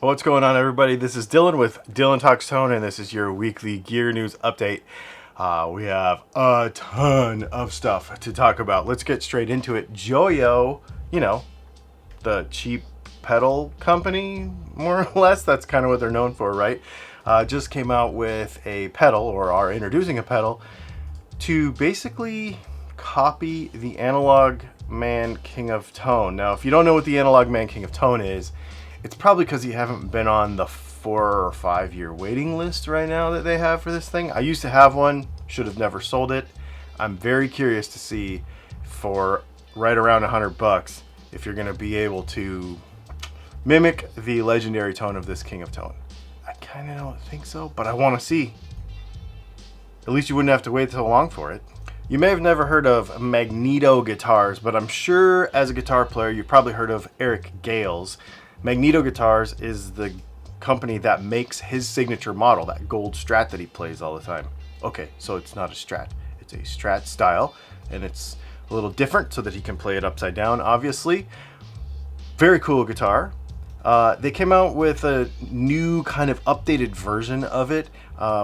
What's going on, everybody? This is Dylan with Dylan Talks Tone, and this is your weekly gear news update. We have a ton of stuff to talk about. Let's get straight into it. Joyo, the cheap pedal company, more or less. That's kind of what they're known for, right? Just came out with a pedal, or are introducing a pedal, to basically copy the Analog Man King of Tone. Now, if you don't know what the Analog Man King of Tone is, it's probably because you haven't been on the 4 or 5 year waiting list right now that they have for this thing. I used to have one, should have never sold it. I'm very curious to see for right around $100 if you're going to be able to mimic the legendary tone of this King of Tone. I kind of don't think so, but I want to see. At least you wouldn't have to wait so long for it. You may have never heard of Magneto Guitars, but I'm sure as a guitar player you've probably heard of Eric Gales. Magneto Guitars is the company that makes his signature model, that gold Strat that he plays all the time. Okay, so it's not a Strat, it's a Strat style, and it's a little different so that he can play it upside down, obviously. Very cool guitar. They came out with a new kind of updated version of it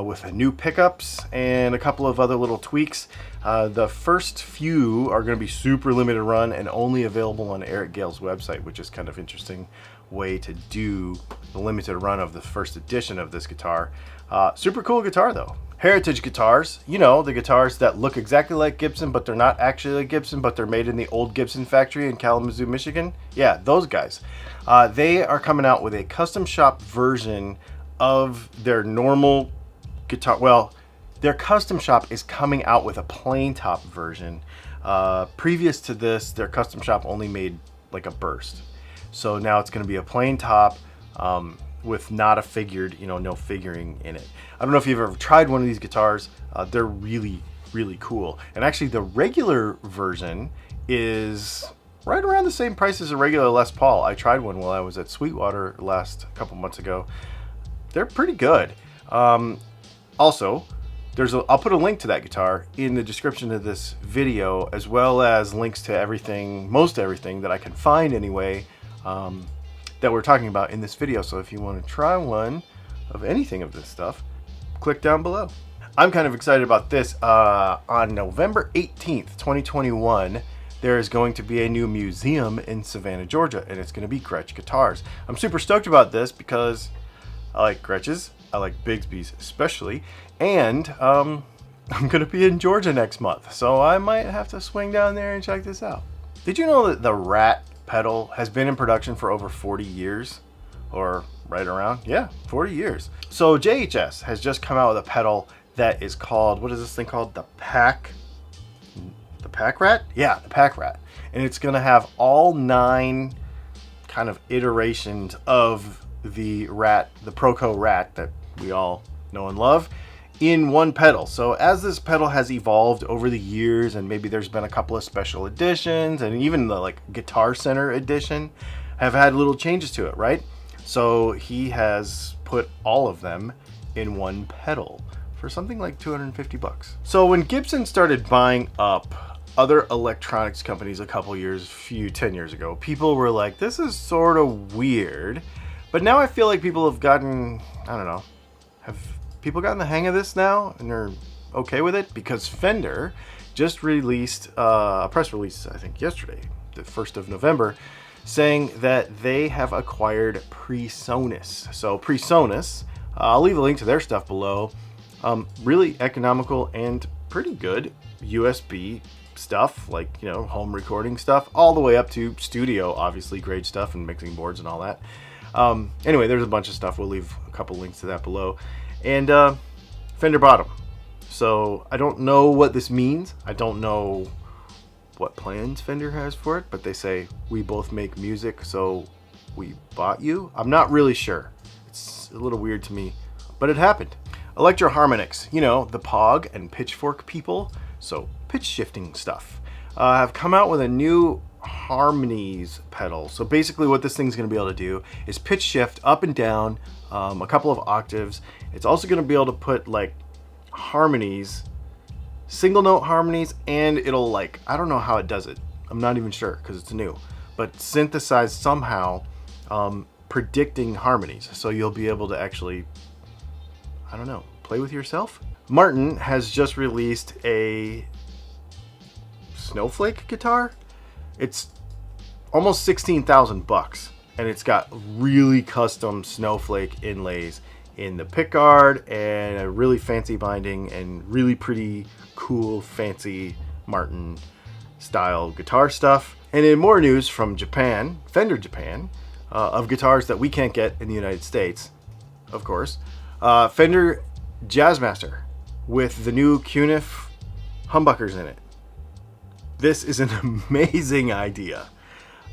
with new pickups and a couple of other little tweaks. The first few are going to be super limited run and only available on Eric Gale's website, which is kind of interesting way to do the limited run of the first edition of this guitar. Super cool guitar though. Heritage guitars, the guitars that look exactly like Gibson, but they're not actually like Gibson, but they're made in the old Gibson factory in Kalamazoo, Michigan. Yeah, those guys. They are coming out with a custom shop version of their normal guitar. Well, their custom shop is coming out with a plain top version. Previous to this, their custom shop only made like a burst. So now it's going to be a plain top with not a figured, no figuring in it. I don't know if you've ever tried one of these guitars. They're really, really cool. And actually the regular version is right around the same price as a regular Les Paul. I tried one while I was at Sweetwater couple months ago. They're pretty good. Also, I'll put a link to that guitar in the description of this video, as well as links to everything, most everything that I can find anyway, that we're talking about in this video. So if you want to try one of anything of this stuff, click down below. I'm kind of excited about this. On November 18th, 2021, there is going to be a new museum in Savannah, Georgia, and it's going to be Gretsch Guitars. I'm super stoked about this because I like Gretsch's, I like Bigsby's especially, and I'm going to be in Georgia next month, so I might have to swing down there and check this out. Did you know that the Rat pedal has been in production for over 40 years? Or right around, 40 years. So JHS has just come out with a pedal that is called, what is this thing called? The Pack Rat? Yeah, the Pack Rat. And it's going to have all 9 kind of iterations of the Rat, the Proco Rat that we all know and love, in one pedal. So as this pedal has evolved over the years, and maybe there's been a couple of special editions, and even the Guitar Center edition have had little changes to it, right? So he has put all of them in one pedal for something like $250. So when Gibson started buying up other electronics companies a few 10 years ago, people were like, this is sort of weird. But now I feel like people have gotten, I don't know, have people gotten the hang of this now and they're okay with it? Because Fender just released a press release, I think yesterday, the 1st of November, saying that they have acquired Presonus. So Presonus, I'll leave a link to their stuff below. Really economical and pretty good USB stuff, like home recording stuff, all the way up to studio, obviously grade stuff and mixing boards and all that. Anyway, there's a bunch of stuff. We'll leave a couple links to that below. And Fender bought them. So I don't know what this means. I don't know what plans Fender has for it, but they say we both make music, so we bought you. I'm not really sure. It's a little weird to me, but it happened. Electro Harmonics, the Pog and Pitchfork people, so pitch shifting stuff, have come out with a new Harmonies pedal. So basically what this thing's going to be able to do is pitch shift up and down a couple of octaves. It's also going to be able to put harmonies, single note harmonies, and it'll I don't know how it does it. I'm not even sure because it's new, but synthesize somehow predicting harmonies. So you'll be able to actually, I don't know, play with yourself. Martin has just released a snowflake guitar. It's almost 16,000 bucks, and it's got really custom snowflake inlays in the pickguard and a really fancy binding and really pretty cool fancy Martin style guitar stuff. And in more news from Japan, Fender Japan, of guitars that we can't get in the United States, of course, Fender Jazzmaster with the new Cunif humbuckers in it. This is an amazing idea.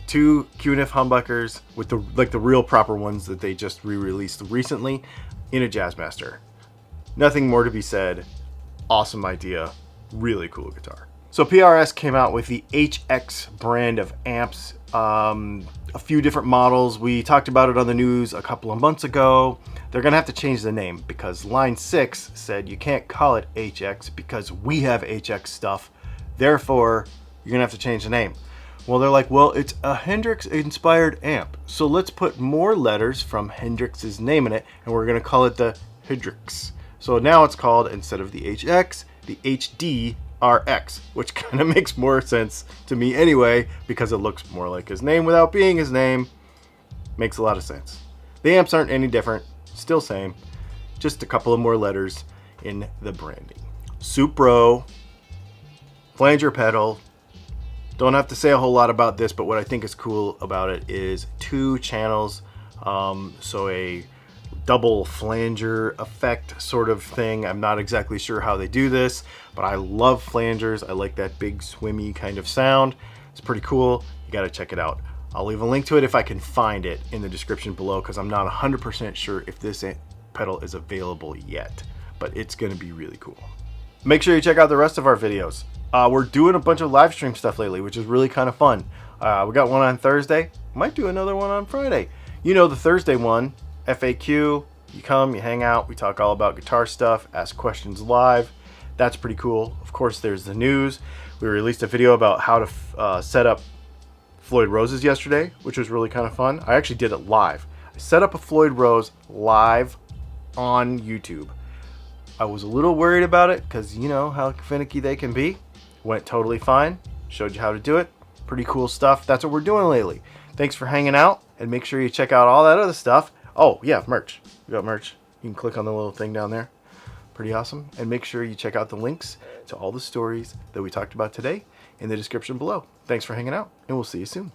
2 Cunif humbuckers with the real proper ones that they just re-released recently in a Jazzmaster. Nothing more to be said. Awesome idea. Really cool guitar. So PRS came out with the HX brand of amps. A few different models. We talked about it on the news a couple of months ago. They're gonna have to change the name because Line 6 said you can't call it HX because we have HX stuff. Therefore, you're gonna have to change the name. Well, they're like, well, it's a Hendrix-inspired amp, so let's put more letters from Hendrix's name in it, and we're gonna call it the Hendrix. So now it's called, instead of the HX, the HDRX, which kind of makes more sense to me anyway, because it looks more like his name without being his name. Makes a lot of sense. The amps aren't any different, still same, just a couple of more letters in the branding. Supro, flanger pedal. Don't have to say a whole lot about this, but what I think is cool about it is 2 channels. So a double flanger effect sort of thing. I'm not exactly sure how they do this, but I love flangers. I like that big swimmy kind of sound. It's pretty cool. You got to check it out. I'll leave a link to it if I can find it in the description below, because I'm not 100% sure if this pedal is available yet, but it's going to be really cool. Make sure you check out the rest of our videos. We're doing a bunch of live stream stuff lately, which is really kind of fun. We got one on Thursday. Might do another one on Friday. You know, the Thursday one, FAQ. You come, you hang out, we talk all about guitar stuff, ask questions live. That's pretty cool. Of course, there's the news. We released a video about how to set up Floyd Roses yesterday, which was really kind of fun. I actually did it live. I set up a Floyd Rose live on YouTube. I was a little worried about it because you know how finicky they can be. Went totally fine. Showed you how to do it. Pretty cool stuff. That's what we're doing lately. Thanks for hanging out, and make sure you check out all that other stuff. Oh yeah, merch. We got merch. You can click on the little thing down there. Pretty awesome. And make sure you check out the links to all the stories that we talked about today in the description below. Thanks for hanging out, and we'll see you soon.